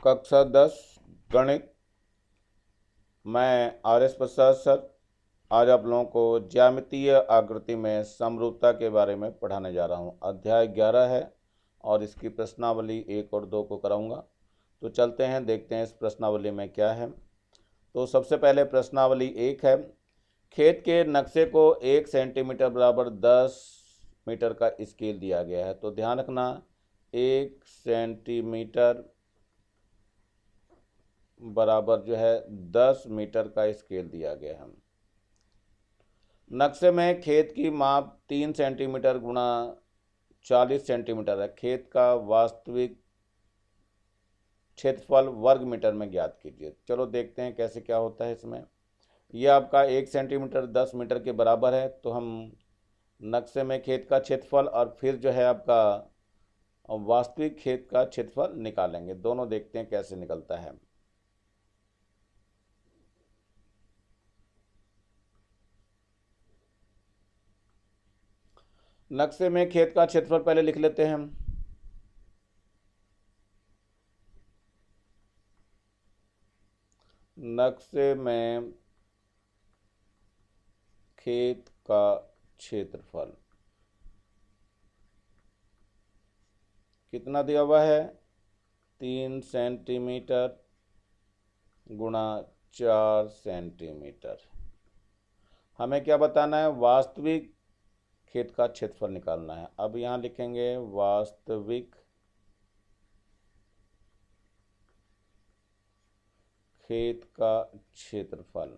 कक्षा 10 गणित। मैं आर एस प्रसाद सर आज आप लोगों को ज्यामितीय आकृति में समरूपता के बारे में पढ़ाने जा रहा हूँ। अध्याय 11 है और इसकी प्रश्नावली 1 और 2 को कराऊंगा। तो चलते हैं, देखते हैं इस प्रश्नावली में क्या है। तो सबसे पहले प्रश्नावली 1 है, खेत के नक्शे को 1 सेंटीमीटर बराबर 10 मीटर का स्केल दिया गया है। तो ध्यान रखना, 1 सेंटीमीटर बराबर जो है 10 मीटर का स्केल दिया गया है। नक्शे में खेत की माप 3 सेंटीमीटर गुणा 40 सेंटीमीटर है। खेत का वास्तविक क्षेत्रफल वर्ग मीटर में ज्ञात कीजिए। चलो देखते हैं कैसे क्या होता है इसमें। यह आपका 1 सेंटीमीटर 10 मीटर के बराबर है, तो हम नक्शे में खेत का क्षेत्रफल और फिर जो है आपका वास्तविक खेत का क्षेत्रफल निकालेंगे। दोनों देखते हैं कैसे निकलता है। नक्शे में खेत का क्षेत्रफल पहले लिख लेते हैं हम। नक्शे में खेत का क्षेत्रफल कितना दिया हुआ है? 3 सेंटीमीटर गुणा 4 सेंटीमीटर। हमें क्या बताना है? वास्तविक खेत का क्षेत्रफल निकालना है। अब यहाँ लिखेंगे वास्तविक खेत का क्षेत्रफल।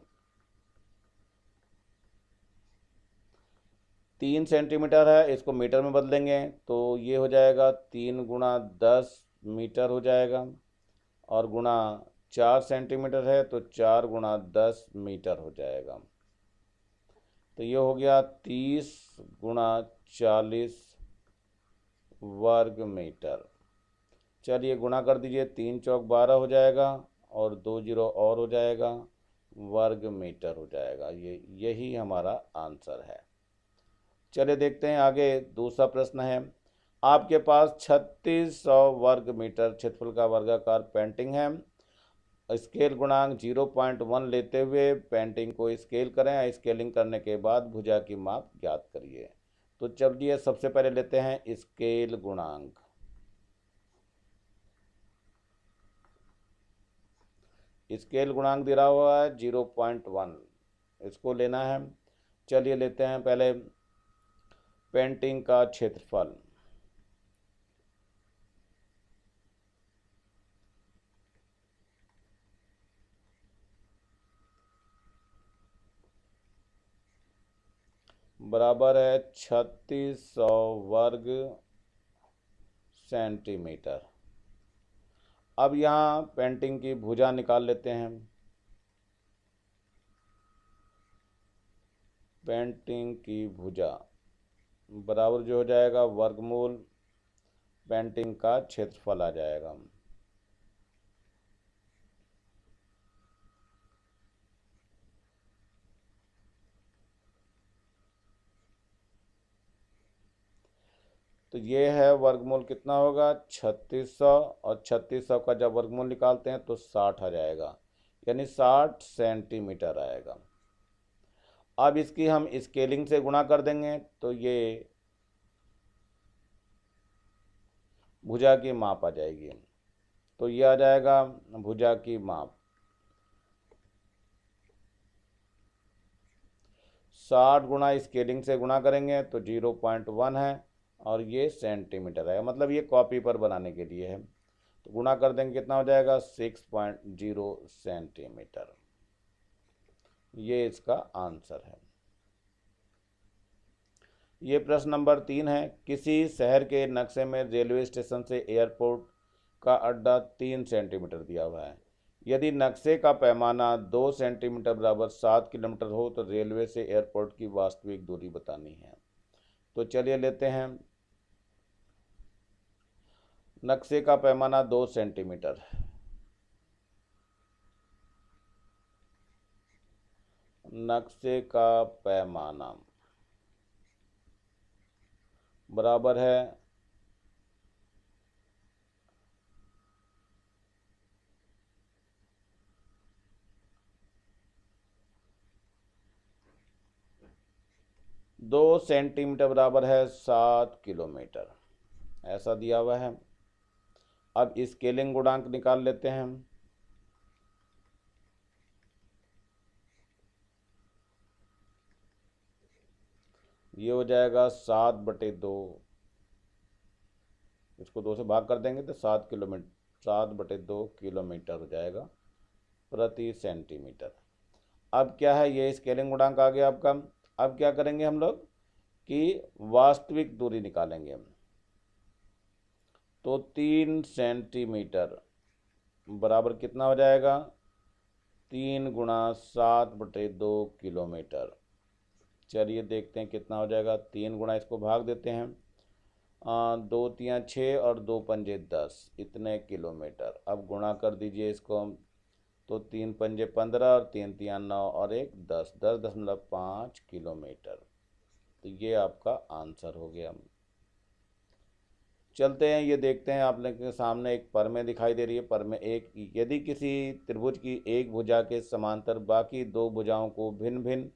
3 सेंटीमीटर है, इसको मीटर में बदलेंगे तो ये हो जाएगा 3 गुणा 10 मीटर हो जाएगा, और गुणा 4 सेंटीमीटर है तो 4 गुणा 10 मीटर हो जाएगा। तो ये हो गया 30 गुणा 40 वर्ग मीटर। चलिए गुणा कर दीजिए, 3 चौक 12 हो जाएगा और 2 जीरो और हो जाएगा, वर्ग मीटर हो जाएगा। यही हमारा आंसर है। चलिए देखते हैं आगे। दूसरा प्रश्न है, आपके पास 3600 वर्ग मीटर क्षेत्रफल का वर्गाकार पेंटिंग है। स्केल गुणांक 0.1 लेते हुए पेंटिंग को स्केल करें। स्केलिंग करने के बाद भुजा की माप ज्ञात करिए। तो चलिए सबसे पहले लेते हैं स्केल गुणांक। स्केल गुणांक दे रहा हुआ है 0.1, इसको लेना है। चलिए लेते हैं पहले पेंटिंग का क्षेत्रफल। बराबर है 3600 वर्ग सेंटीमीटर। अब यहाँ पेंटिंग की भुजा निकाल लेते हैं। पेंटिंग की भुजा बराबर जो हो जाएगा वर्गमूल पेंटिंग का क्षेत्रफल आ जाएगा। तो ये है वर्गमूल कितना होगा? 3600, और 3600 का जब वर्गमूल निकालते हैं तो 60 आ जाएगा, यानी 60 सेंटीमीटर आएगा। अब इसकी हम स्केलिंग से गुणा कर देंगे तो ये भुजा की माप आ जाएगी। तो ये आ जाएगा भुजा की माप। 60 गुणा स्केलिंग से गुणा करेंगे तो 0.1 है, और ये सेंटीमीटर है, मतलब ये कॉपी पर बनाने के लिए है। तो गुणा कर देंगे, कितना हो जाएगा? 6.0 सेंटीमीटर। ये इसका आंसर है। ये प्रश्न नंबर 3 है, किसी शहर के नक्शे में रेलवे स्टेशन से एयरपोर्ट का अड्डा 3 सेंटीमीटर दिया हुआ है। यदि नक्शे का पैमाना 2 सेंटीमीटर बराबर 7 किलोमीटर हो तो रेलवे से एयरपोर्ट की वास्तविक दूरी बतानी है। तो चलिए लेते हैं। नक्शे का पैमाना 2 सेंटीमीटर। नक्शे का पैमाना बराबर है 2 सेंटीमीटर बराबर है 7 किलोमीटर, ऐसा दिया हुआ है। अब स्केलिंग गुणांक निकाल लेते हैं हम। ये हो जाएगा 7/2, इसको 2 से भाग कर देंगे तो 7/2 किलोमीटर हो जाएगा प्रति सेंटीमीटर। अब क्या है, ये स्केलिंग गुणांक आ गया आपका। अब क्या करेंगे हम लोग कि वास्तविक दूरी निकालेंगे हम। तो 3 सेंटीमीटर बराबर कितना हो जाएगा, 3 × 7/2 किलोमीटर। चलिए देखते हैं कितना हो जाएगा। 3 गुणा इसको भाग देते हैं, 2×3 = 6 और 2×5 = 10, इतने किलोमीटर। अब गुणा कर दीजिए इसको, तो 3×5 = 15 और 3×3 = 9 और 1 10, 10.5 किलोमीटर। तो ये आपका आंसर हो गया। चलते हैं, ये देखते हैं आप लोगों के सामने एक परमें दिखाई दे रही है। परमें एक, यदि किसी त्रिभुज की एक भुजा के समांतर बाकी दो भुजाओं को भिन्न भिन्न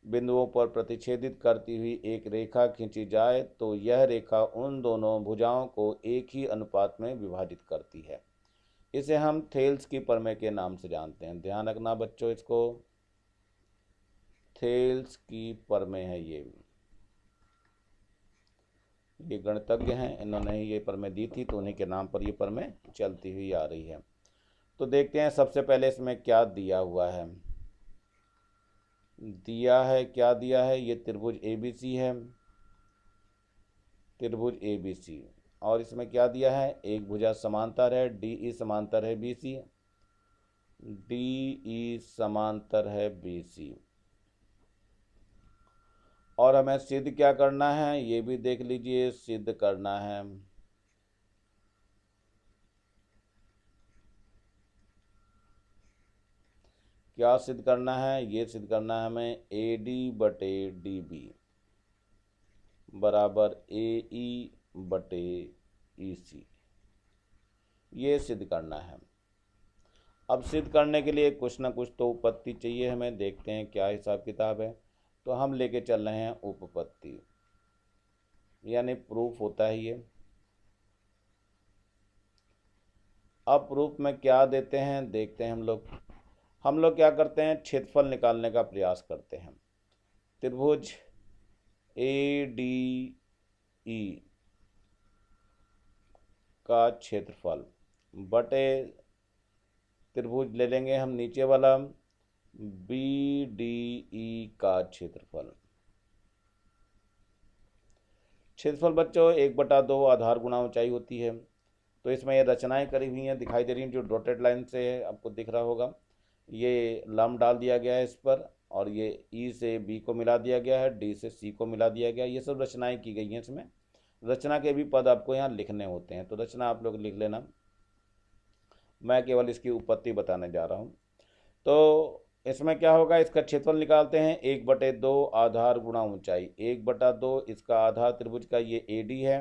बिंदुओं पर प्रतिच्छेदित करती हुई एक रेखा खींची जाए तो यह रेखा उन दोनों भुजाओं को एक ही अनुपात में विभाजित करती है। इसे हम थेल्स की प्रमेय के नाम से जानते हैं। ध्यान रखना बच्चों, इसको थेल्स की प्रमेय है। ये गणितज्ञ हैं, इन्होंने ही ये प्रमेय दी थी, तो उन्हीं के नाम पर ये प्रमेय चलती हुई आ रही है। तो देखते हैं सबसे पहले इसमें क्या दिया हुआ है। क्या दिया है, ये त्रिभुज ABC है, त्रिभुज ABC। और इसमें क्या दिया है, एक भुजा समांतर है, DE समांतर है BC, DE समांतर है BC। और हमें सिद्ध क्या करना है, ये भी देख लीजिए, सिद्ध करना है क्या सिद्ध करना है, ये सिद्ध करना है हमें AD/DB बराबर AE/EC, ये सिद्ध करना है। अब सिद्ध करने के लिए कुछ ना कुछ तो उपपत्ति चाहिए हमें। देखते हैं क्या हिसाब किताब है। तो हम लेके चल रहे हैं उपपत्ति, यानी प्रूफ होता है ये। अब प्रूफ में क्या देते हैं देखते हैं हम लोग क्या करते हैं, क्षेत्रफल निकालने का प्रयास करते हैं। त्रिभुज ADE का क्षेत्रफल बटे त्रिभुज ले लेंगे हम नीचे वाला BDE का क्षेत्रफल। क्षेत्रफल बच्चों 1/2 आधार गुणा ऊंचाई होती है। तो इसमें ये रचनाएं करी हुई हैं, दिखाई दे रही हैं, जो डॉटेड लाइन से आपको दिख रहा होगा। ये लम्ब डाल दिया गया है इस पर, और ये E से B को मिला दिया गया है, D से C को मिला दिया गया है। ये सब रचनाएं की गई हैं इसमें। रचना के भी पद आपको यहाँ लिखने होते हैं, तो रचना आप लोग लिख लेना। मैं केवल इसकी उत्पत्ति बताने जा रहा हूँ। तो इसमें क्या होगा, इसका क्षेत्रफल निकालते हैं, 1/2 आधार गुणा ऊंचाई। 1/2 इसका आधार त्रिभुज का ये AD है,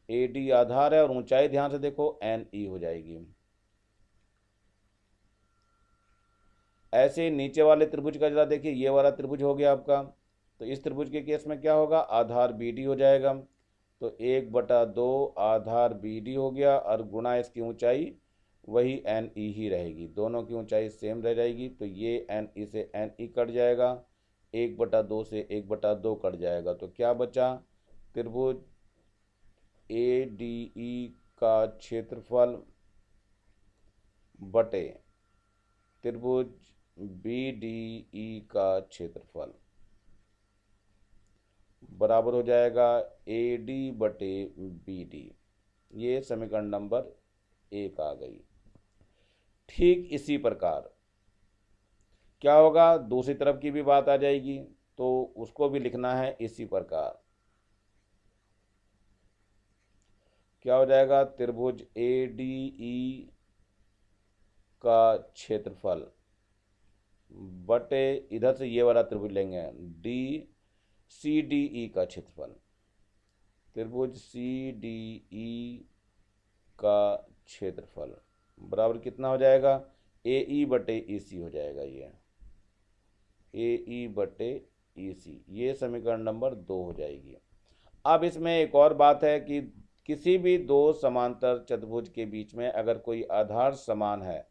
AD आधार है, और ऊंचाई ध्यान से देखो NE हो जाएगी। ऐसे नीचे वाले त्रिभुज का जरा देखिए, ये वाला त्रिभुज हो गया आपका। तो इस त्रिभुज के केस में क्या होगा, आधार BD हो जाएगा। तो 1/2 आधार BD हो गया, और गुणा इसकी ऊंचाई वही NE ही रहेगी, दोनों की ऊंचाई सेम रह जाएगी। तो ये NE से NE कट जाएगा, 1/2 से 1/2 कट जाएगा। तो क्या बचा, त्रिभुज ADE का क्षेत्रफल बटे त्रिभुज BDE का क्षेत्रफल बराबर हो जाएगा AD/BD। ये समीकरण नंबर 1 आ गई। ठीक इसी प्रकार क्या होगा, दूसरी तरफ की भी बात आ जाएगी, तो उसको भी लिखना है इसी प्रकार। क्या हो जाएगा, त्रिभुज ADE का क्षेत्रफल बटे, इधर से ये वाला त्रिभुज लेंगे, CDE का क्षेत्रफल। त्रिभुज CDE का क्षेत्रफल बराबर कितना हो जाएगा, AE/EC हो जाएगा ये। AE/EC, ये समीकरण नंबर 2 हो जाएगी। अब इसमें एक और बात है कि किसी भी दो समांतर चतुर्भुज के बीच में अगर कोई आधार समान है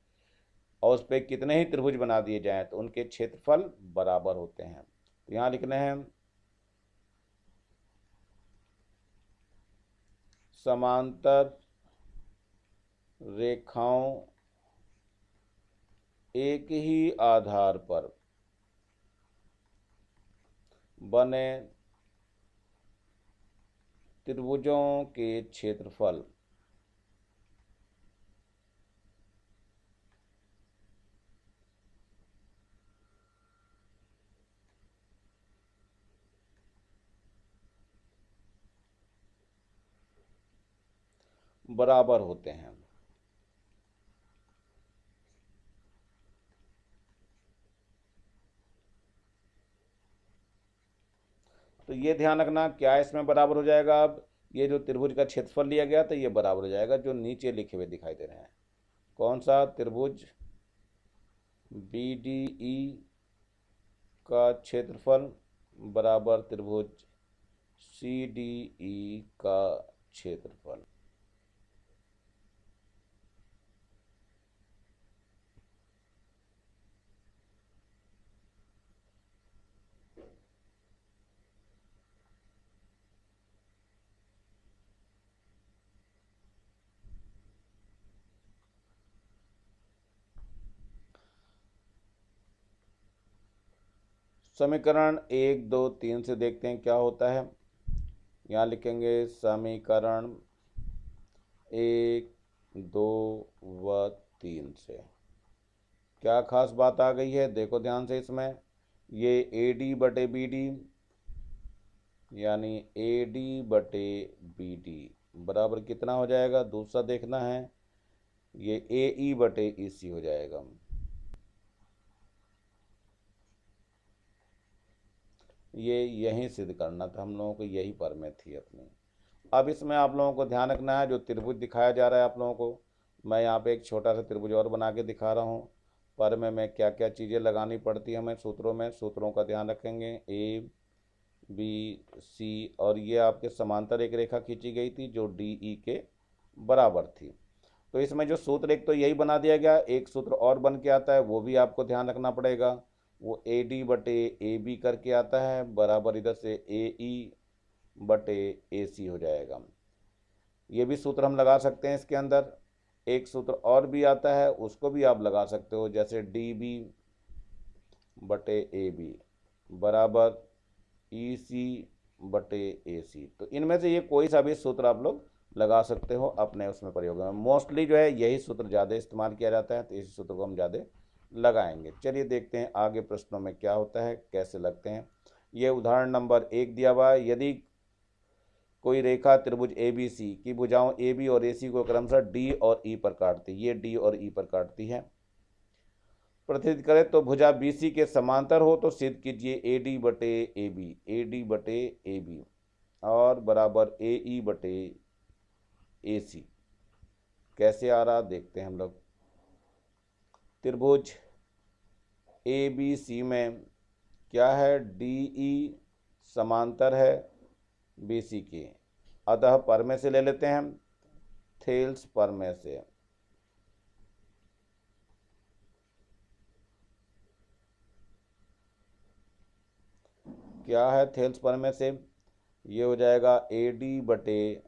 और उस पर कितने ही त्रिभुज बना दिए जाएं तो उनके क्षेत्रफल बराबर होते हैं। तो यहाँ लिखने हैं समांतर रेखाओं एक ही आधार पर बने त्रिभुजों के क्षेत्रफल बराबर होते हैं। तो ये ध्यान रखना क्या इसमें बराबर हो जाएगा। अब ये जो त्रिभुज का क्षेत्रफल लिया गया तो ये बराबर हो जाएगा जो नीचे लिखे हुए दिखाई दे रहे हैं। कौन सा? त्रिभुज BDE का क्षेत्रफल बराबर त्रिभुज CDE का क्षेत्रफल। समीकरण 1, 2, 3 से देखते हैं क्या होता है। यहाँ लिखेंगे समीकरण 1, 2 व 3 से क्या खास बात आ गई है, देखो ध्यान से। इसमें ये AD/BD यानी AD/BD बराबर कितना हो जाएगा, दूसरा देखना है, ये AE/EC हो जाएगा। ये यहीं सिद्ध करना था हम लोगों को, यही पर में थी अपनी। अब इसमें आप लोगों को ध्यान रखना है, जो त्रिभुज दिखाया जा रहा है आप लोगों को, मैं यहाँ पे एक छोटा सा त्रिभुज और बना के दिखा रहा हूँ। पर में मैं क्या क्या चीज़ें लगानी पड़ती है हमें सूत्रों में, सूत्रों का ध्यान रखेंगे। ABC और ये आपके समांतर एक रेखा खींची गई थी जो DE के बराबर थी। तो इसमें जो सूत्र एक तो यही बना दिया गया, एक सूत्र और बन के आता है वो भी आपको ध्यान रखना पड़ेगा। वो AD/AB करके आता है बराबर इधर से AE/AC हो जाएगा। ये भी सूत्र हम लगा सकते हैं इसके अंदर। एक सूत्र और भी आता है उसको भी आप लगा सकते हो, जैसे DB/AB बराबर EC/AC। तो इनमें से ये कोई सा भी सूत्र आप लोग लगा सकते हो अपने उसमें प्रयोग में। मोस्टली जो है यही सूत्र ज़्यादा इस्तेमाल किया जाता है, तो इसी सूत्र को हम ज़्यादा लगाएंगे। चलिए देखते हैं आगे प्रश्नों में क्या होता है, कैसे लगते हैं। ये उदाहरण नंबर 1 दिया हुआ है। यदि कोई रेखा त्रिभुज ABC की भुजाओं AB और AC को क्रमशः D और E पर काटती, ये D और E पर काटती है, प्रतिनिधित्व करें तो भुजा BC के समांतर हो तो सिद्ध कीजिए AD/AB और बराबर AE/AC। कैसे आ रहा देखते हैं हम लोग। त्रिभुज ABC में क्या है, DE समांतर है BC के, अतः पर में से ले लेते हैं हम, थेल्स पर में से। क्या है थेल्स पर में से, ये हो जाएगा AD/DB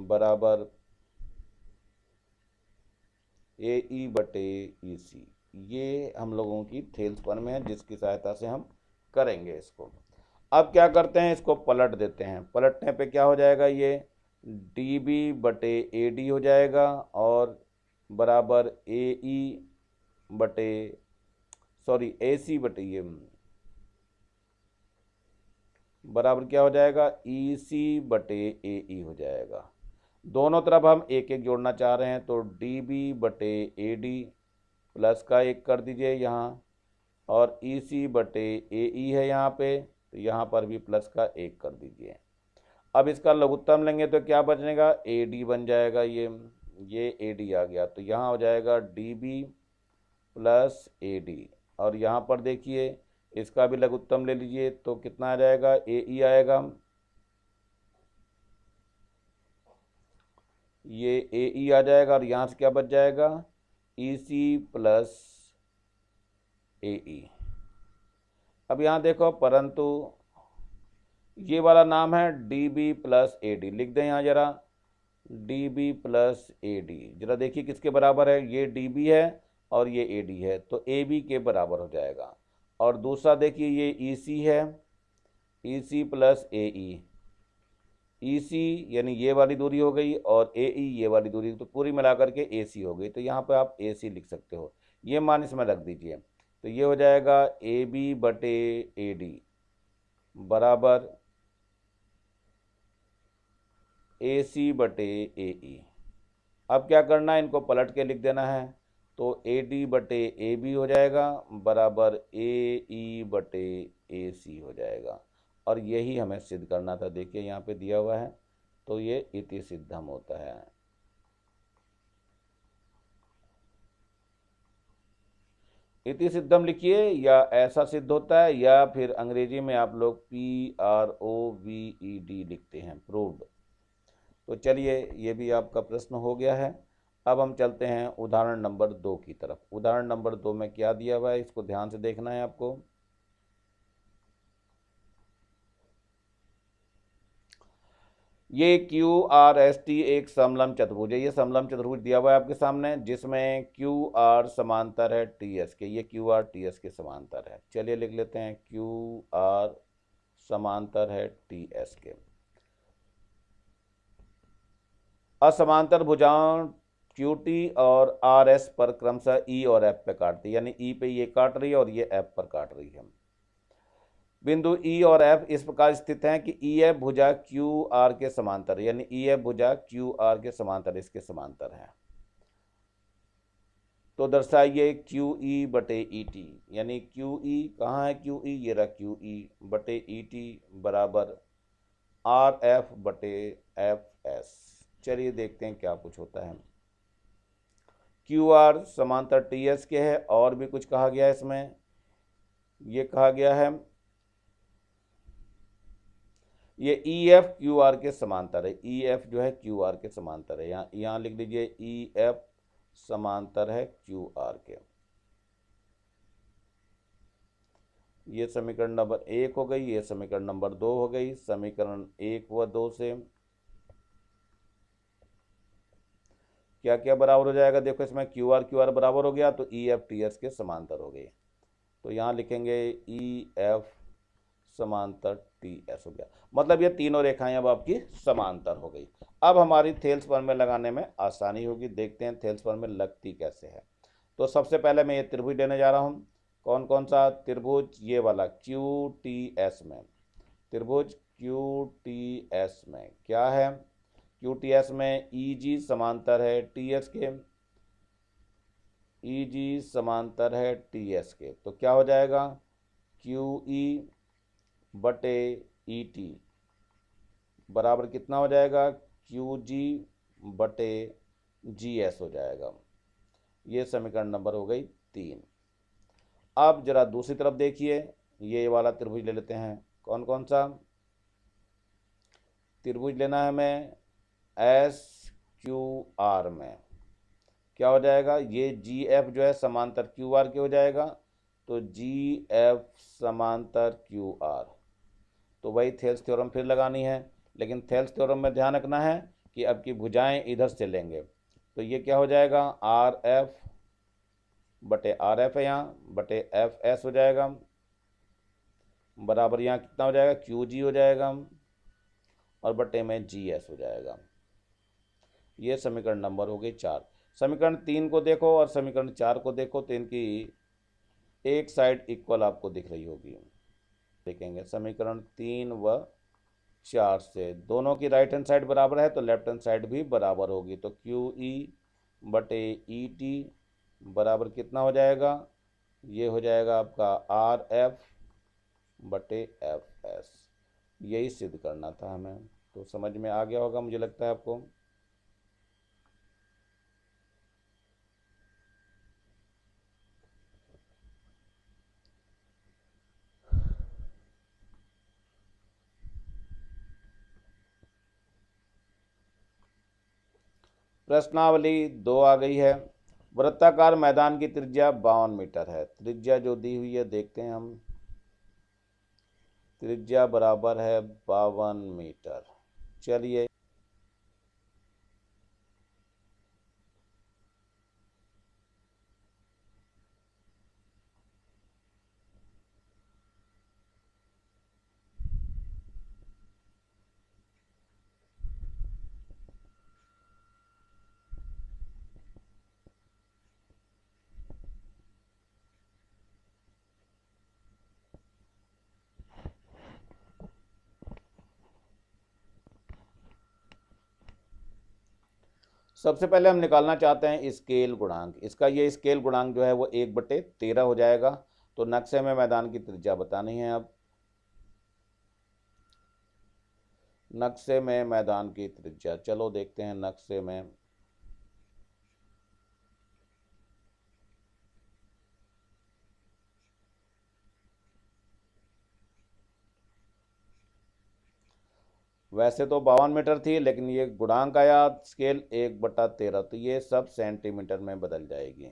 बराबर AE/EC। ये हम लोगों की थेल्स पर में है जिसकी सहायता से हम करेंगे इसको। अब क्या करते हैं, इसको पलट देते हैं। पलटने पे क्या हो जाएगा, ये DB/AD हो जाएगा और बराबर AC/ये बराबर क्या हो जाएगा, EC/AE हो जाएगा। दोनों तरफ हम एक एक जोड़ना चाह रहे हैं तो DB/AD प्लस का 1 कर दीजिए यहाँ, और EC/AE है यहाँ पे, तो यहाँ पर भी प्लस का 1 कर दीजिए। अब इसका लघुत्तम लेंगे तो क्या बचेगा, AD बन जाएगा। ये AD आ गया तो यहाँ हो जाएगा DB + AD और यहाँ पर देखिए इसका भी लघुत्तम ले लीजिए तो कितना आ जाएगा, ए ई आएगा। ये ए ई आ जाएगा और यहाँ से क्या बच जाएगा, ई सी प्लस ए ई। अब यहाँ देखो, परंतु ये वाला नाम है D B plus A D, लिख दें यहाँ जरा, D B plus A D. जरा देखिए किसके बराबर है, ये डी बी है और ये ए डी है, तो ए बी के बराबर हो जाएगा। और दूसरा देखिए ये ई सी है, ई सी प्लस ए ई, ई सी यानी ये वाली दूरी हो गई और ए ई ये वाली दूरी, तो पूरी मिलाकर के ए सी हो गई। तो यहाँ पे आप ए सी लिख सकते हो, ये मान इसमें रख दीजिए। तो ये हो जाएगा ए बी बटे ए डी बराबर ए सी बटे ए ई। अब क्या करना है, इनको पलट के लिख देना है। तो ए डी बटे ए बी हो जाएगा बराबर ए ई बटे ए सी हो जाएगा। और यही हमें सिद्ध करना था, देखिए यहाँ पे दिया हुआ है, तो ये इति सिद्धम होता है। इति सिद्धम लिखिए, या ऐसा सिद्ध होता है, या फिर अंग्रेजी में आप लोग PROVED लिखते हैं, प्रूव्ड। तो चलिए ये भी आपका प्रश्न हो गया है। अब हम चलते हैं उदाहरण नंबर 2 की तरफ। उदाहरण नंबर 2 में क्या दिया हुआ है, इसको ध्यान से देखना है आपको। ये क्यू आर एस टी एक समलंब चतुर्भुज है। ये समलंब चतुर्भुज दिया हुआ है आपके सामने, जिसमें क्यू आर समांतर है टी एस के। ये क्यू आर टी एस के समांतर है। चलिए लिख लेते हैं, क्यू आर समांतर है टी एस के। असमांतर भुजाओं क्यू टी और आर एस पर क्रमशः ई और एफ पे काटती है, यानी ई पे ये काट रही है और ये एफ पर काट रही है। बिंदु ई और एफ इस प्रकार स्थित हैं कि ई एफ भुजा क्यू आर के समांतर, यानी ई एफ भुजा क्यू आर के समांतर, इसके समांतर है। तो दर्शाइए क्यू ई बटे ई टी, यानी क्यू ई कहाँ है, क्यू ई ये रहा, क्यू ई बटे ई टी बराबर आर एफ बटे एफ एस। चलिए देखते हैं क्या कुछ होता है। क्यू आर समांतर टी एस के है, और भी कुछ कहा गया है इसमें। ये कहा गया है ये ई एफ क्यू आर के समांतर है। ई एफ जो है क्यू आर के समांतर है, यहाँ लिख लीजिए ई एफ समांतर है क्यू आर के। ये समीकरण नंबर 1 हो गई, ये समीकरण नंबर 2 हो गई। समीकरण 1 व 2 से क्या क्या बराबर हो जाएगा, देखो इसमें क्यू आर बराबर हो गया, तो ई एफ टी एस के समांतर हो गई। तो यहाँ लिखेंगे ई एफ समांतर टी एस हो गया, मतलब ये तीनों रेखाएं अब आपकी समांतर हो गई। अब हमारी थेल्स प्रमेय लगाने में आसानी होगी। देखते हैं थेल्स प्रमेय लगती कैसे है। तो सबसे पहले मैं ये त्रिभुज लेने जा रहा हूँ। कौन कौन सा त्रिभुज, ये वाला क्यू टी एस में। त्रिभुज क्यू टी एस में क्या है, क्यू टी एस में ई जी समांतर है टी एस के, ई जी समांतर है टी एस के। तो क्या हो जाएगा, क्यू ई बटे ई टी बराबर कितना हो जाएगा, क्यू जी बटे जी एस हो जाएगा। ये समीकरण नंबर हो गई 3। अब जरा दूसरी तरफ देखिए, ये वाला त्रिभुज ले लेते हैं। कौन कौन सा त्रिभुज लेना है हमें, एस क्यू आर में। क्या हो जाएगा, ये जी एफ जो है समांतर क्यू आर के हो जाएगा, तो जी एफ समांतर क्यू आर। तो वही थेल्स थ्योरम फिर लगानी है, लेकिन थेल्स थ्योरम में ध्यान रखना है कि अब की भुजाएं इधर से लेंगे। तो ये क्या हो जाएगा, आर एफ बटे आर एफ है यहाँ बटे एफ एस हो जाएगा बराबर यहाँ कितना हो जाएगा, क्यू जी हो जाएगा और बटे में जी एस हो जाएगा। ये समीकरण नंबर हो गई 4। समीकरण 3 को देखो और समीकरण 4 को देखो, तो इनकी एक साइड इक्वल आपको दिख रही होगी। देखेंगे समीकरण 3 व 4 से दोनों की राइट हैंड साइड बराबर है, तो लेफ्ट हैंड साइड भी बराबर होगी। तो क्यू ई बटे ई टी बराबर कितना हो जाएगा, ये हो जाएगा आपका आर एफ बटे एफ एस। यही सिद्ध करना था हमें, तो समझ में आ गया होगा मुझे लगता है आपको। प्रश्नावली 2 आ गई है। वृत्ताकार मैदान की त्रिज्या 52 मीटर है। त्रिज्या जो दी हुई है देखते हैं हम। त्रिज्या बराबर है 52 मीटर। चलिए सबसे पहले हम निकालना चाहते हैं स्केल गुणांक। इसका ये स्केल गुणांक जो है वो 1/13 हो जाएगा। तो नक्शे में मैदान की त्रिज्या बतानी है। अब नक्शे में मैदान की त्रिज्या, चलो देखते हैं नक्शे में। वैसे तो 52 मीटर थी, लेकिन ये गुणांक आया स्केल 1/13, तो ये सब सेंटीमीटर में बदल जाएगी।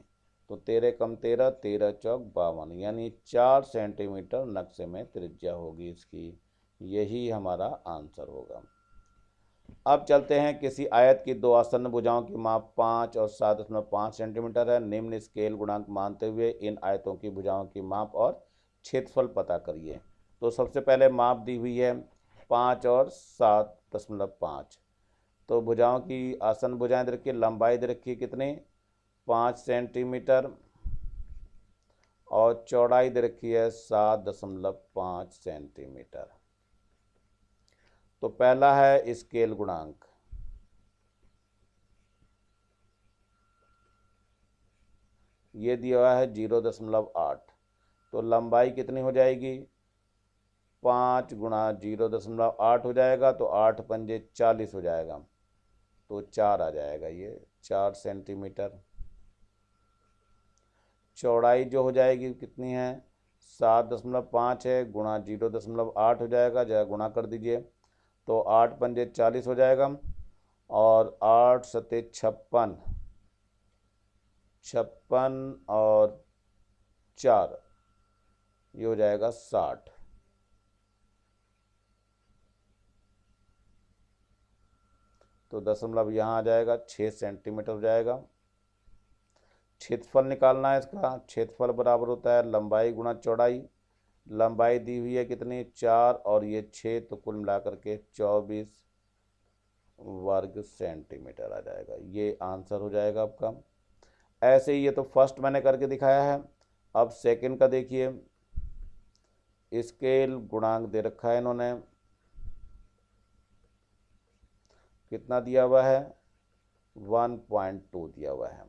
तो 13 कम 13, 13 चौक 52, यानी 4 सेंटीमीटर नक्शे में त्रिज्या होगी इसकी। यही हमारा आंसर होगा। अब चलते हैं, किसी आयत की दो आसन्न भुजाओं की माप 5 और 7.5 सेंटीमीटर है। निम्न स्केल गुणांक मानते हुए इन आयतों की भुजाओं की माप और क्षेत्रफल पता करिए। तो सबसे पहले माप दी हुई है 5 और 7.5। तो भुजाओं की आसन्न भुजाएं दे रखी है, लंबाई दे रखी है कितनी, 5 सेंटीमीटर, और चौड़ाई दे रखी है 7.5 सेंटीमीटर। तो पहला है स्केल गुणांक। ये दिया हुआ है 0.8। तो लंबाई कितनी हो जाएगी, 5 गुणा 0.8 हो जाएगा। तो 8 पंजे 40 हो जाएगा। तो 4 आ जाएगा, ये 4 सेंटीमीटर। चौड़ाई जो हो जाएगी कितनी है, 7.5 है, गुणा 0.8 हो जाएगा, जरा गुणा कर दीजिए। तो 8 पंजे 40 हो जाएगा, और 8 सते 56, 56 और 4, ये हो जाएगा 60। तो दशमलव यहाँ आ जाएगा, 6 सेंटीमीटर हो जाएगा। क्षेत्रफल निकालना है इसका। क्षेत्रफल बराबर होता है लंबाई गुणा चौड़ाई। लंबाई दी हुई है कितनी, 4, और ये 6, तो कुल मिलाकर के 24 वर्ग सेंटीमीटर आ जाएगा। ये आंसर हो जाएगा आपका। ऐसे ही ये तो फर्स्ट मैंने करके दिखाया है। अब सेकंड का देखिए। स्केल गुणांक दे रखा है इन्होंने, कितना दिया हुआ है, 1.2 दिया हुआ है।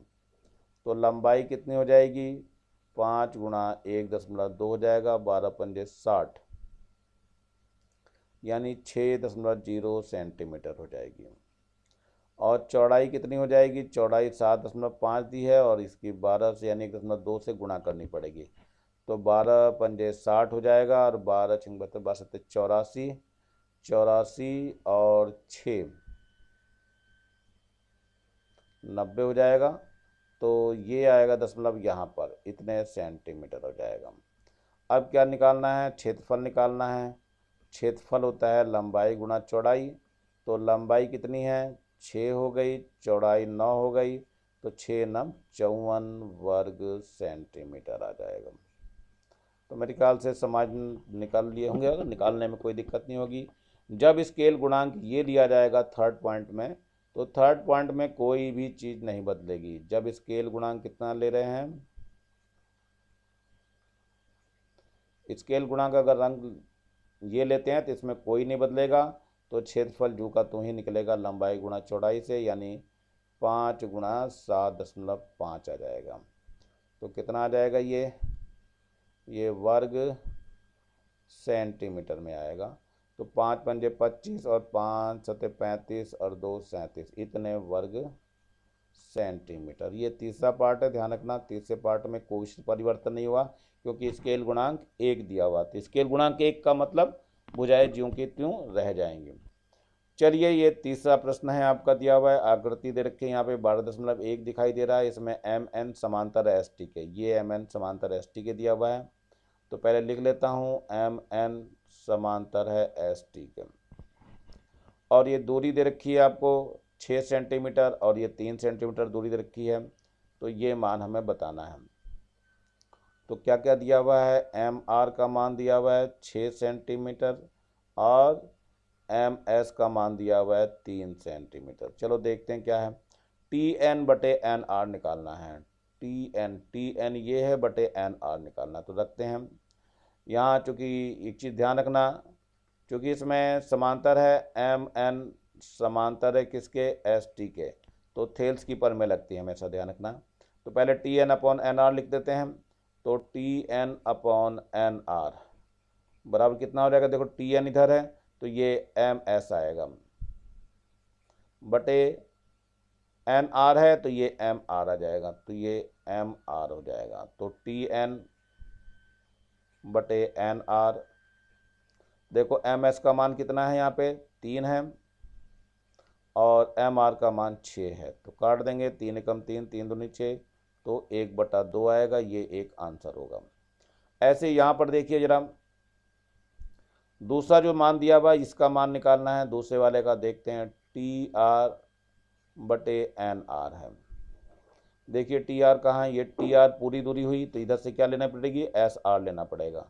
तो लंबाई कितनी हो जाएगी, 5 गुणा 1.2 हो जाएगा, 12 पंजे 60, यानी 6.0 सेंटीमीटर हो जाएगी। और चौड़ाई कितनी हो जाएगी, चौड़ाई 7.5 दी है, और इसकी 12 से यानी 1.2 से गुणा करनी पड़ेगी। तो 12 पंजे 60 हो जाएगा, और 12 छिंग 12 84, 84 और 6 90 हो जाएगा। तो ये आएगा दशमलव यहाँ पर, इतने सेंटीमीटर हो जाएगा। अब क्या निकालना है, क्षेत्रफल निकालना है। क्षेत्रफल होता है लंबाई गुणा चौड़ाई। तो लंबाई कितनी है, 6 हो गई, चौड़ाई 9 हो गई, तो 6 9 54 वर्ग सेंटीमीटर आ जाएगा। तो मेरे ख्याल से समझ निकाल लिए होंगे, अगर निकालने में कोई दिक्कत नहीं होगी। जब स्केल गुणांक ये लिया जाएगा थर्ड पॉइंट में, तो थर्ड पॉइंट में कोई भी चीज़ नहीं बदलेगी। जब स्केल गुणांक कितना ले रहे हैं, स्केल गुणांक अगर रंग ये लेते हैं तो इसमें कोई नहीं बदलेगा। तो क्षेत्रफल जू का तू ही निकलेगा लंबाई गुणा चौड़ाई से, यानी 5 गुणा 7.5 आ जाएगा। तो कितना आ जाएगा, ये वर्ग सेंटीमीटर में आएगा। तो 5 पंजे 25, और 5 सते 35, और 2 37, इतने वर्ग सेंटीमीटर। ये तीसरा पार्ट है, ध्यान रखना तीसरे पार्ट में कोई परिवर्तन नहीं हुआ, क्योंकि स्केल गुणांक 1 दिया हुआ था। स्केल गुणांक 1 का मतलब भुजाएं ज्यों की त्यों रह जाएंगी। चलिए ये तीसरा प्रश्न है आपका दिया हुआ है, आकृति दे रखी है यहाँ पे 12.1 दिखाई दे रहा है, इसमें एम एन समांतर है एस टी के, ये एम एन समांतर एस टी के दिया हुआ है। तो पहले लिख लेता हूँ एम एन समांतर है एस टी के, और ये दूरी दे रखी है आपको 6 सेंटीमीटर और ये 3 सेंटीमीटर दूरी दे रखी है। तो ये मान हमें बताना है। तो क्या क्या दिया हुआ है, एम आर का मान दिया हुआ है 6 सेंटीमीटर और एम एस का मान दिया हुआ है 3 सेंटीमीटर। चलो देखते हैं क्या है। टी एन बटे एन आर निकालना है। टी एन ये है, बटे एन आर निकालना। तो रखते हैं हम यहाँ, चूँकि एक चीज़ ध्यान रखना, चूँकि इसमें समांतर है, एम एन समांतर है किसके, एस टी के, तो थेल्स की पर में लगती है, हमेशा ध्यान रखना। तो पहले T N upon N R लिख देते हैं। तो T N upon N R बराबर कितना हो जाएगा, देखो टी एन इधर है तो ये एम एस आएगा, बटे एन आर है तो ये एम आर आ जाएगा, तो ये एम आर हो जाएगा। तो टी एन बटे एन आर, देखो एम एस का मान कितना है, यहाँ पे 3 है और एम आर का मान 6 है, तो काट देंगे, 3 एकम 3, 3 दूनी 6, तो 1/2 आएगा, ये एक आंसर होगा। ऐसे यहाँ पर देखिए जरा, दूसरा जो मान दिया हुआ इसका मान निकालना है, दूसरे वाले का देखते हैं। टी आर बटे एन आर है, देखिए टी आर कहाँ है, ये टी आर पूरी दूरी हुई, तो इधर से क्या लेना पड़ेगी, एस आर लेना पड़ेगा,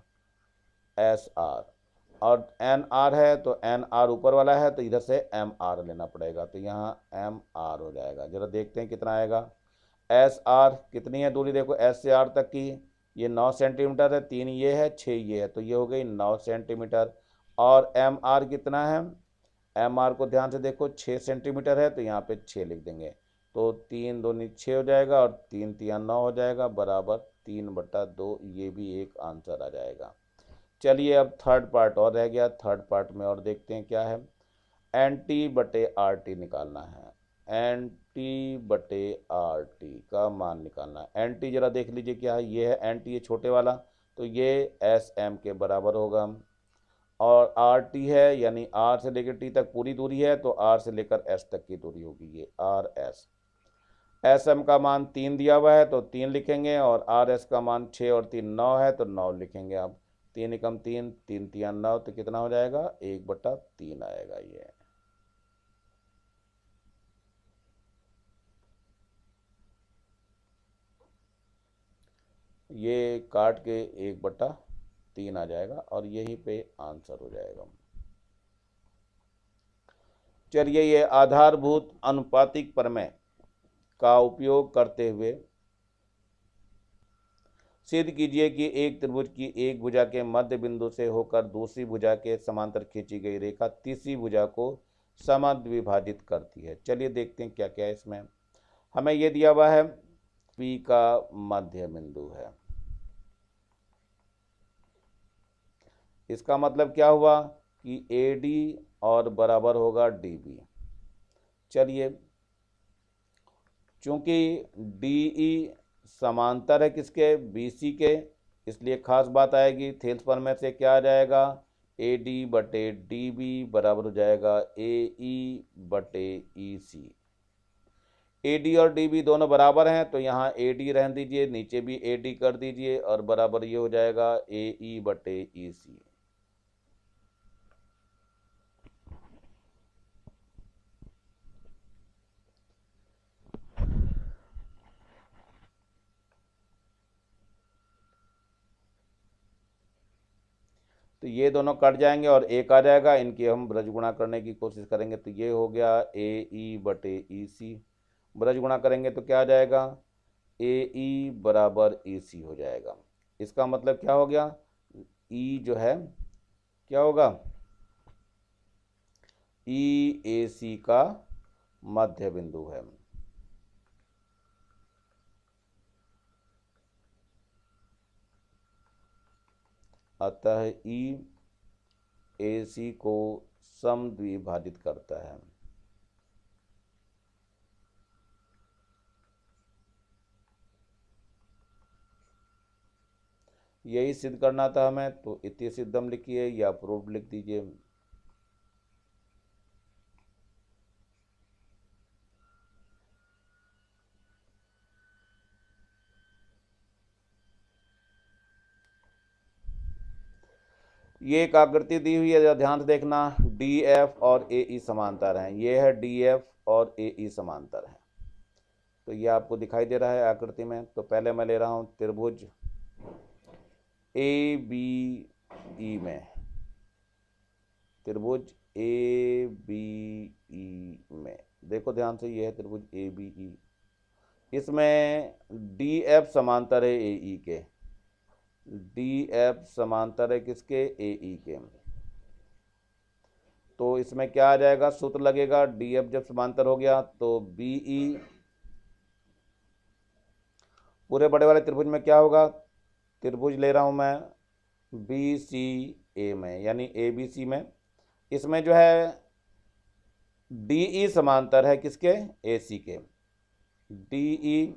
एस आर। और एन आर है तो एन आर ऊपर वाला है, तो इधर से एम आर लेना पड़ेगा, तो यहाँ एम आर हो जाएगा। जरा देखते हैं कितना आएगा। एस आर कितनी है दूरी, देखो एस से आर तक की, ये 9 सेंटीमीटर है, 3 ये है, 6 ये है, तो ये हो गई 9 सेंटीमीटर। और एम आर कितना है, एम आर को ध्यान से देखो 6 सेंटीमीटर है, तो यहाँ पे 6 लिख देंगे, तो 3 दूनी 6 हो जाएगा और 3 तिया 9 हो जाएगा, बराबर 3/2, ये भी एक आंसर आ जाएगा। चलिए अब थर्ड पार्ट और रह गया, थर्ड पार्ट में और देखते हैं क्या है। एन टी बटे आर टी निकालना है, एन टी बटे आर टी का मान निकालना है। एन टी जरा देख लीजिए क्या है, ये है एन टी, ये छोटे वाला, तो ये एस एम के बराबर होगा। और आर टी है, यानी आर से लेकर टी तक पूरी दूरी है, तो आर से लेकर एस तक की दूरी होगी, ये आर एस। एस एम का मान 3 दिया हुआ है तो 3 लिखेंगे, और आर एस का मान 6 और 3 9 है, तो 9 लिखेंगे। अब 3 एकम 3, 3 तिया 9, तो कितना हो जाएगा, 1/3 आएगा ये काट के 1/3 आ जाएगा, और यही पे आंसर हो जाएगा। चलिए ये आधारभूत अनुपातिक प्रमेय का उपयोग करते हुए सिद्ध कीजिए कि एक त्रिभुज की एक भुजा के मध्य बिंदु से होकर दूसरी भुजा के समांतर खींची गई रेखा तीसरी भुजा को समद्विभाजित करती है। चलिए देखते हैं क्या क्या है इसमें। हमें यह दिया हुआ है पी का मध्य बिंदु है, इसका मतलब क्या हुआ कि ए डी और बराबर होगा डी बी। चलिए चूंकि डी ई समांतर है किसके, बी सी के, इसलिए खास बात आएगी, थेल्स प्रमेय से क्या आ जाएगा, ए डी बटे डी बी बराबर हो जाएगा ए ई बटे ई सी। ए डी और डी बी दोनों बराबर हैं, तो यहाँ ए डी रहने दीजिए, नीचे भी ए डी कर दीजिए, और बराबर ये हो जाएगा ए ई बटे ई सी। तो ये दोनों कट जाएंगे और एक आ जाएगा, इनकी हम ब्रज गुणा करने की कोशिश करेंगे, तो ये हो गया ए ई बटे ई सी। ब्रज गुणा करेंगे तो क्या आ जाएगा, ए ई बराबर ई सी हो जाएगा। इसका मतलब क्या हो गया, ई जो है क्या होगा, ई ए सी का मध्य बिंदु है। अतः ई ए सी को समद्विभाजित करता है। यही सिद्ध करना था हमें, तो इति सिद्धम लिखिए या प्रूफ लिख दीजिए। ये एक आकृति दी हुई है, जरा ध्यान से देखना। डी एफ और ए ई समांतर हैं, ये है डी एफ और ए ई समांतर है। तो ये आपको दिखाई दे रहा है आकृति में। तो पहले मैं ले रहा हूँ त्रिभुज ए बी ई में, त्रिभुज ए बी ई में देखो ध्यान से, ये है त्रिभुज ए बी ई। इसमें डी एफ समांतर है ए ई के, डी एफ समांतर है किसके, ए ई के। तो इसमें क्या आ जाएगा, सूत्र लगेगा, डी एफ जब समांतर हो गया तो बी ई, पूरे बड़े वाले त्रिभुज में क्या होगा, त्रिभुज ले रहा हूं मैं बी सी ए में, यानी ए बी सी में। इसमें जो है डी ई समांतर है किसके, ए सी के, डी ई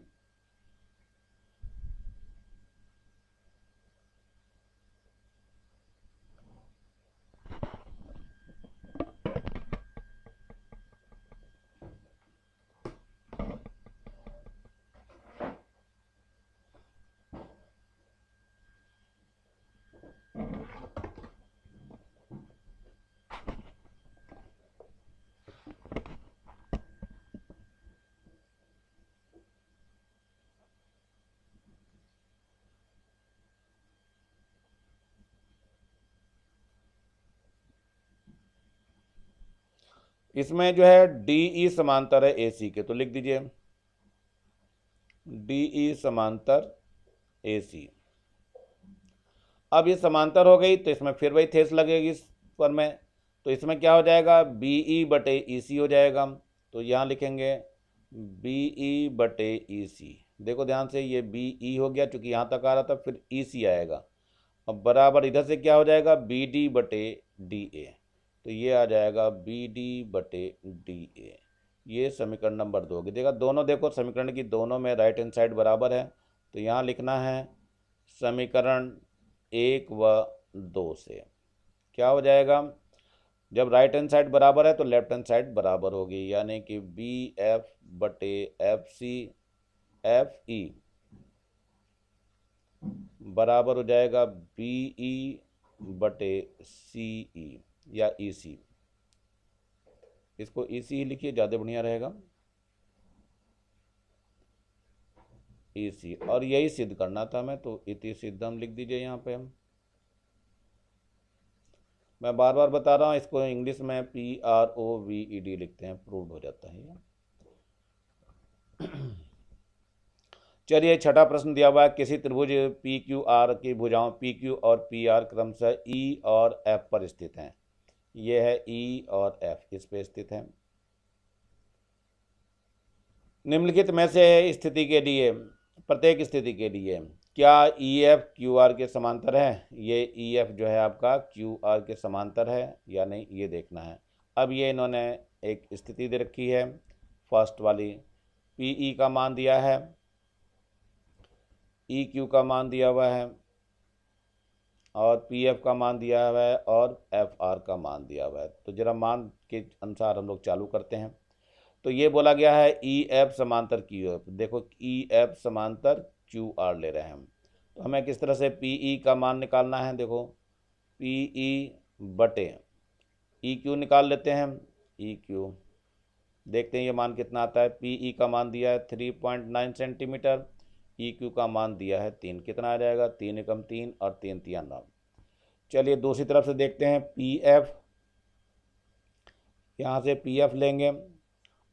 इसमें जो है डी ई समांतर है ए सी के, तो लिख दीजिए डी ई समांतर ए सी। अब ये समांतर हो गई तो इसमें फिर वही ठेस लगेगी इस पर में, तो इसमें क्या हो जाएगा, बी ई बटे ई सी हो जाएगा। तो यहाँ लिखेंगे बी ई बटे ई सी। देखो ध्यान से, ये बी ई हो गया चूंकि यहाँ तक आ रहा था, फिर ई सी आएगा। अब बराबर इधर से क्या हो जाएगा, बी डी बटे डी ए। तो ये आ जाएगा बी डी बटे डी ए। ये समीकरण नंबर 2 की। देखा दोनों, देखो समीकरण की दोनों में राइट हैंड साइड बराबर है, तो यहाँ लिखना है समीकरण 1 व 2 से क्या हो जाएगा, जब राइट हैंड साइड बराबर है तो लेफ्ट हैंड साइड बराबर होगी, यानी कि बी एफ बटे एफ सी एफ ई बराबर हो जाएगा बी ई बटे सी ई या ई सी। इसको ई सी ही लिखिए, ज़्यादा बढ़िया रहेगा, ई सी। और यही सिद्ध करना था मैं, तो इति सिद्धम लिख दीजिए यहाँ पे। मैं बार बार बता रहा हूँ, इसको इंग्लिश में P R O V E D लिखते हैं, प्रूव्ड हो जाता है ये। चलिए छठा प्रश्न दिया हुआ है, किसी त्रिभुज पी क्यू आर की भुजाओं पी क्यू और पी आर क्रमशः ई और एफ पर स्थित हैं। ये है ई और एफ, इस पे स्थित है। निम्नलिखित में से स्थिति के लिए, प्रत्येक स्थिति के लिए क्या ई एफ क्यू आर के समांतर है, ये ई एफ जो है आपका क्यू आर के समांतर है या नहीं, ये देखना है। अब ये इन्होंने एक स्थिति दे रखी है, फर्स्ट वाली, पी ई का मान दिया है, ई क्यू का मान दिया हुआ है, और पी एफ का मान दिया हुआ है, और एफ आर का मान दिया हुआ है। तो जरा मान के अनुसार हम लोग चालू करते हैं। तो ये बोला गया है ई एफ समांतर क्यू एफ। देखो ई एफ समांतर क्यू आर ले रहे हैं हम, तो हमें किस तरह से पी ई का मान निकालना है, देखो पी ई बटे ई क्यू निकाल लेते हैं। ई क्यू देखते हैं ये मान कितना आता है। पी ई का मान दिया है 3.9 सेंटीमीटर, ई क्यू का मान दिया है 3, कितना आ जाएगा, 3 एकम 3 और 3 तिया 9। चलिए दूसरी तरफ से देखते हैं, पी एफ, यहाँ से पी एफ लेंगे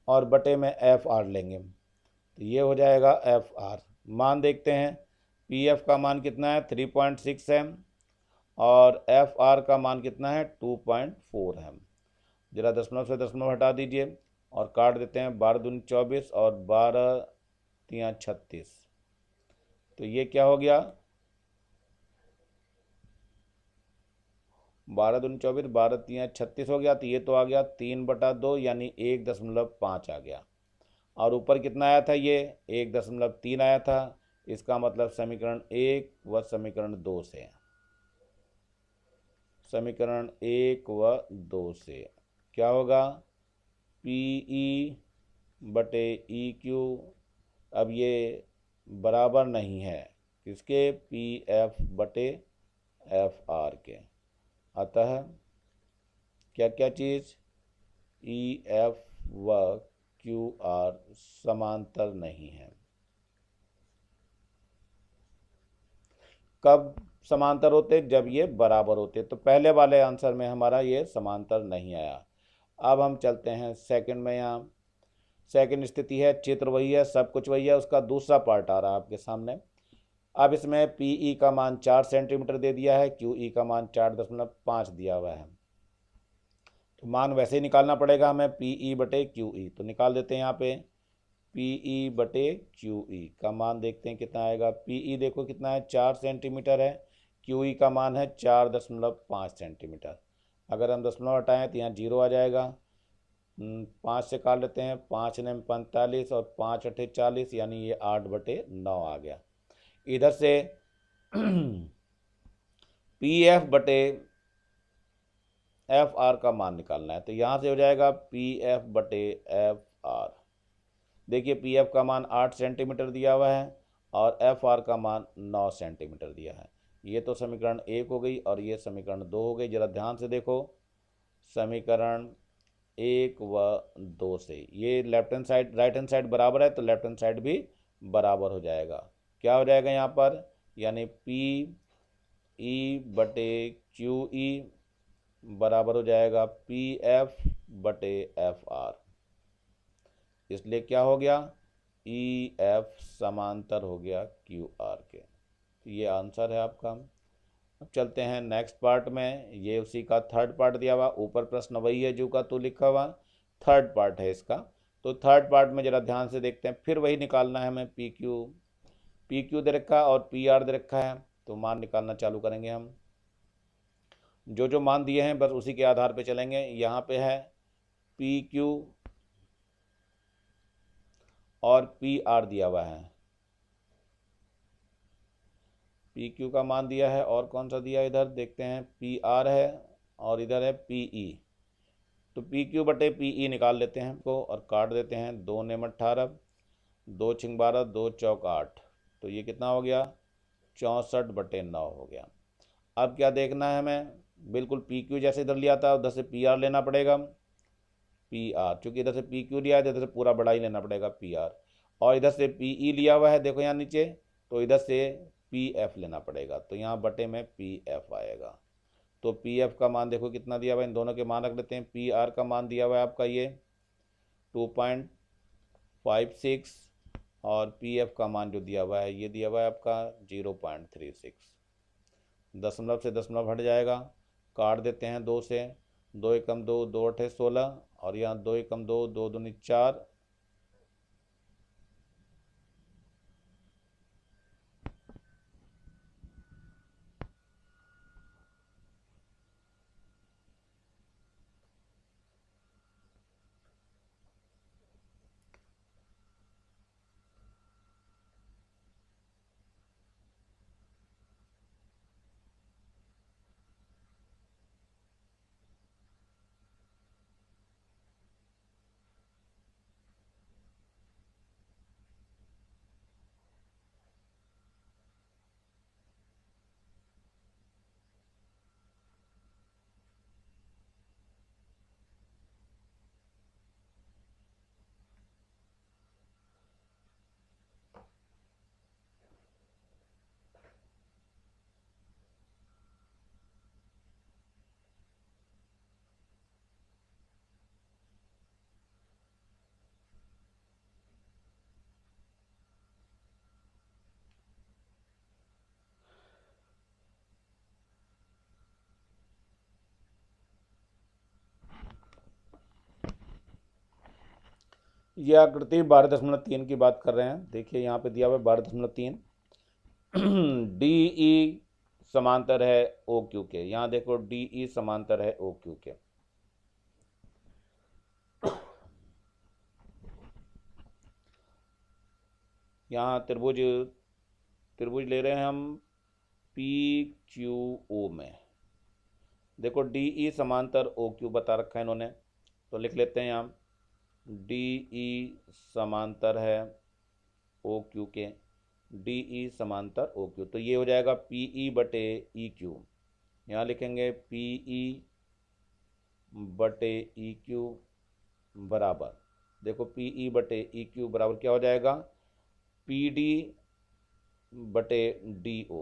और बटे में एफ आर लेंगे, तो ये हो जाएगा एफ आर। मान देखते हैं, पी एफ का मान कितना है 3.6 है, और एफ आर का मान कितना है 2.4 है। जरा दशमलव से दशमलव हटा दीजिए और काट देते हैं, 12 दूनी 24 और 12 तिया 36। तो ये क्या हो गया, 12 दूनी 24, 12 तिया 36 हो गया। तो ये तो आ गया 3/2 यानी 1.5 आ गया। और ऊपर कितना आया था, ये 1.3 आया था। इसका मतलब समीकरण 1 व समीकरण 2 से, समीकरण 1 व 2 से क्या होगा, पी ई बटे ई क्यू। अब ये बराबर नहीं है किसके, पी एफ बटे एफ आर के। अतः क्या क्या चीज़, ई एफ व क्यू आर समांतर नहीं है। कब समांतर होते, जब ये बराबर होते। तो पहले वाले आंसर में हमारा ये समांतर नहीं आया। अब हम चलते हैं सेकंड में। यहाँ सेकंड स्थिति है, चित्र वही है, सब कुछ वही है, उसका दूसरा पार्ट आ रहा है आपके सामने। अब इसमें पी ई का मान 4 सेंटीमीटर दे दिया है, क्यू ई का मान 4.5 दिया हुआ है। तो मान वैसे ही निकालना पड़ेगा हमें, पी ई बटे क्यू ई। तो निकाल देते हैं यहाँ पे, पी ई बटे क्यू ई का मान देखते हैं कितना आएगा। पी ई देखो कितना है, 4 सेंटीमीटर है। क्यू ई का मान है 4.5 सेंटीमीटर। अगर हम दशमलव हटाएं तो यहाँ 0 आ जाएगा। 5 से काट लेते हैं, 5 ने 45 और 5 अठे 40, यानी ये 8/9 आ गया। इधर से पी एफ बटे एफ आर का मान निकालना है। तो यहाँ से हो जाएगा पी एफ बटे एफ आर। देखिए पी एफ का मान 8 सेंटीमीटर दिया हुआ है और एफ आर का मान 9 सेंटीमीटर दिया है। ये तो समीकरण 1 हो गई और ये समीकरण 2 हो गई। जरा ध्यान से देखो, समीकरण 1 व 2 से ये left hand side right hand side बराबर है, तो लेफ्ट हैंड साइड भी बराबर हो जाएगा। क्या हो जाएगा यहाँ पर, यानी पी ई बटे क्यू ई बराबर हो जाएगा पी एफ बटे एफ आर। इसलिए क्या हो गया, ई एफ समांतर हो गया क्यू आर के। तो ये आंसर है आपका। अब चलते हैं नेक्स्ट पार्ट में। ये उसी का थर्ड पार्ट दिया हुआ, ऊपर प्रश्न वही है जो का तो लिखा हुआ, थर्ड पार्ट है इसका। तो थर्ड पार्ट में जरा ध्यान से देखते हैं, फिर वही निकालना है हमें। पी क्यू दे रखा है और पी आर दे रखा है, तो मान निकालना चालू करेंगे हम। जो जो मान दिए हैं बस उसी के आधार पे चलेंगे। यहाँ पे है पी क्यू और पी आर दिया हुआ है। पी क्यू का मान दिया है और कौन सा दिया है, इधर देखते हैं पी आर है और इधर है पी ई। तो पी क्यू बटे पी ई निकाल लेते हैं को और काट देते हैं। 2 ने 18, 2 छिंग 12, 2 चौक 8। तो ये कितना हो गया, 64/9 हो गया। अब क्या देखना है हमें, बिल्कुल पी क्यू जैसे इधर लिया था उधर से पी आर लेना पड़ेगा। पी आर चूँकि इधर से पी क्यू लिया है तो इधर से पूरा बड़ा ही लेना पड़ेगा पी आर। और इधर से पी ई लिया हुआ है देखो यहाँ नीचे, तो इधर से पी एफ लेना पड़ेगा। तो यहाँ बटे में पी एफ आएगा। तो पी एफ का मान देखो कितना दिया हुआ है, इन दोनों के मान रख लेते हैं। पी आर का मान दिया हुआ है आपका ये 2.56 और पी एफ का मान जो दिया हुआ है ये दिया हुआ है आपका 0.36। दशमलव से दशमलव हट जाएगा, काट देते हैं 2 से। 2 एकम 2, 2 अठे 16 और यहाँ 2 एकम 2, 2 दूनी 4। ये आकृति 12.3 की बात कर रहे हैं। देखिए यहाँ पे दिया हुआ है 12.3। डी ई समांतर है ओ क्यू के। यहाँ देखो डी ई समांतर है ओ क्यू के। यहाँ त्रिभुज त्रिभुज ले रहे हैं हम पी क्यू ओ में। देखो डी ई समांतर ओ क्यू बता रखा है इन्होंने, तो लिख लेते हैं यहाँ डी ई समांतर है ओ क्यू के। डी ई समांतर ओ क्यू, तो ये हो जाएगा पी ई बटे ई क्यू। यहाँ लिखेंगे पी ई बटे ई क्यू बराबर, देखो पी ई बटे ई क्यू बराबर क्या हो जाएगा, पी डी बटे डी ओ,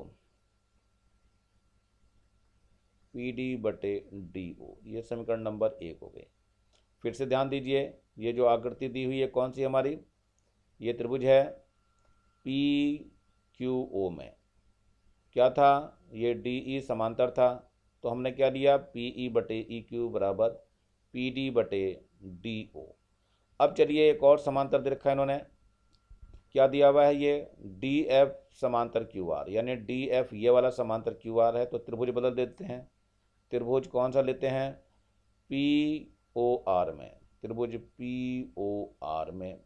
पी डी बटे डी ओ। ये समीकरण नंबर 1 हो गई। फिर से ध्यान दीजिए, ये जो आकृति दी हुई है कौन सी हमारी, ये त्रिभुज है पी क्यू ओ में क्या था, ये डी ई समांतर था, तो हमने क्या लिया, पी ई बटे ई क्यू बराबर पी डी बटे डी ओ। अब चलिए एक और समांतर दे रखा है इन्होंने, क्या दिया हुआ है, ये डी एफ समांतर क्यू आर, यानी डी एफ ये वाला समांतर क्यू आर है, तो त्रिभुज बदल देते हैं। त्रिभुज कौन सा लेते हैं, पी ओ आर में, त्रिभुज पी ओ आर में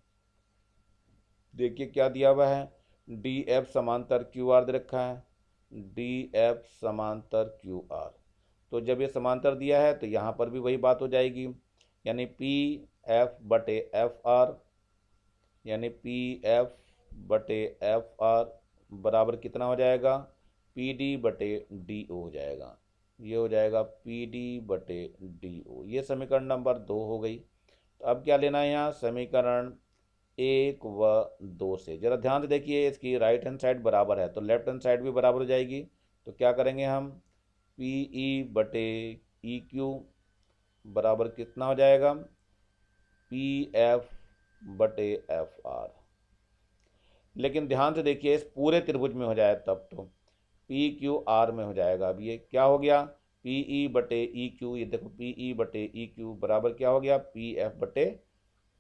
देखिए क्या दिया हुआ है, डी एफ समांतर क्यू आर दे रखा है, डी एफ समांतर क्यू आर। तो जब ये समांतर दिया है तो यहाँ पर भी वही बात हो जाएगी, यानी पी एफ बटे एफ आर, यानी पी एफ बटे एफ आर बराबर कितना हो जाएगा, पी डी बटे डी ओ हो जाएगा। ये हो जाएगा पी डी बटे डी ओ। ये समीकरण नंबर 2 हो गई। तो अब क्या लेना है यहाँ, समीकरण 1 व 2 से जरा ध्यान से देखिए, इसकी राइट हैंड साइड बराबर है तो लेफ्ट हैंड साइड भी बराबर हो जाएगी। तो क्या करेंगे हम, पी ई बटे ई क्यू बराबर कितना हो जाएगा, पी एफ बटे एफ आर। लेकिन ध्यान से देखिए इस पूरे त्रिभुज में हो जाए तब तो पी क्यू आर में हो जाएगा। अब ये क्या हो गया, पी ई बटे ई क्यू, ये देखो पी ई बटे ई क्यू बराबर क्या हो गया, पी एफ बटे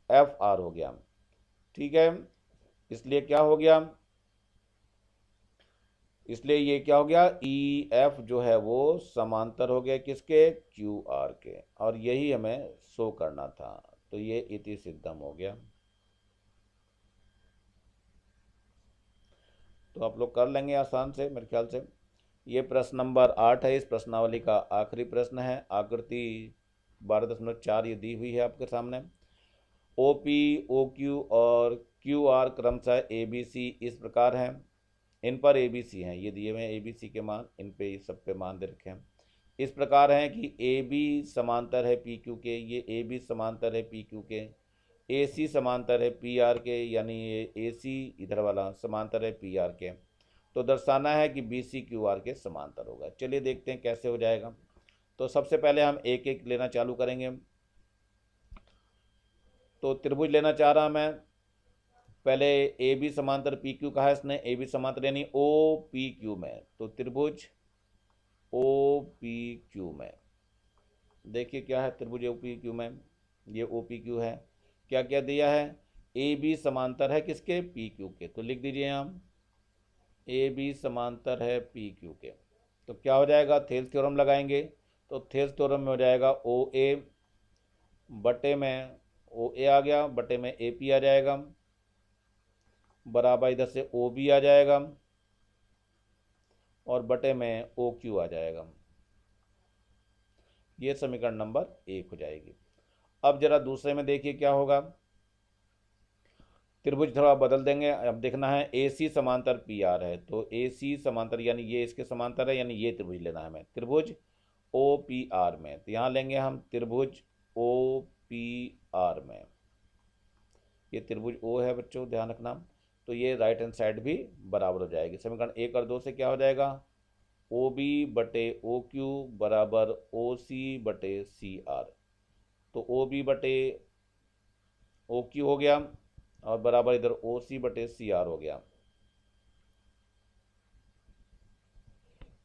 एफ आर हो गया। ठीक है, इसलिए क्या हो गया, इसलिए ये क्या हो गया, ई एफ जो है वो समांतर हो गया किसके, क्यू आर के, और यही हमें शो करना था। तो ये इति सिद्धम हो गया। तो आप लोग कर लेंगे आसान से मेरे ख्याल से। ये प्रश्न नंबर 8 है, इस प्रश्नावली का आखिरी प्रश्न है। आकृति 12.4 ये दी हुई है आपके सामने। ओ पी ओ क्यू और क्यू आर क्रमशः ए बी सी इस प्रकार हैं, इन पर ए बी सी हैं, ये दिए हुए हैं ए बी सी के मान, इन पे सब पे मान दे रखे हैं। इस प्रकार हैं कि ए बी समांतर है पी क्यू के, ये ए बी समांतर है पी क्यू के, ए सी समांतर है पी आर के, यानी ये ए सी इधर वाला समांतर है पी आर के। तो दर्शाना है कि बी सी क्यू आर के समांतर होगा। चलिए देखते हैं कैसे हो जाएगा। तो सबसे पहले हम एक एक लेना चालू करेंगे। तो त्रिभुज लेना चाह रहा मैं, पहले ए बी समांतर पी क्यू कहा है इसने, ए बी समांतर यानी ओ पी क्यू में, तो त्रिभुज ओ पी क्यू में देखिए क्या है, त्रिभुज ओ पी क्यू में ये ओ पी क्यू है। क्या क्या दिया है, ए बी समांतर है किसके, पी क्यू के, तो लिख दीजिए हम ए बी समांतर है पी क्यू के। तो क्या हो जाएगा, थेल्स थ्योरम लगाएंगे, तो थेल्स थ्योरम में हो जाएगा ओ ए बटे में ओ ए आ गया, बटे में ए पी आ जाएगा, बराबर इधर से ओ बी आ जाएगा, और बटे में ओ क्यू आ जाएगा। ये समीकरण नंबर 1 हो जाएगी। अब जरा दूसरे में देखिए क्या होगा, त्रिभुज थोड़ा बदल देंगे। अब देखना है ए सी समांतर पी आर है, तो ए सी समांतर यानी ये इसके समांतर है, यानी ये त्रिभुज लेना है हमें, त्रिभुज ओ पी आर में। तो यहाँ लेंगे हम त्रिभुज ओ पी आर में, ये त्रिभुज ओ है बच्चों ध्यान रखना। तो ये राइट हैंड साइड भी बराबर हो जाएगी। समीकरण 1 और 2 से क्या हो जाएगा, ओ बी बटे ओ क्यू बराबर ओ सी बटे सी आर। तो ओ बी बटे ओ क्यू हो गया, और बराबर इधर ओ सी बटे सी आर हो गया।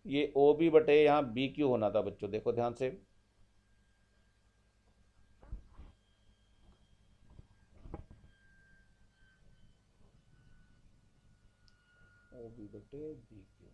ये ओ बी बटे यहाँ बी क्यू होना था बच्चों, देखो ध्यान से, ओ बी बटे बी क्यू,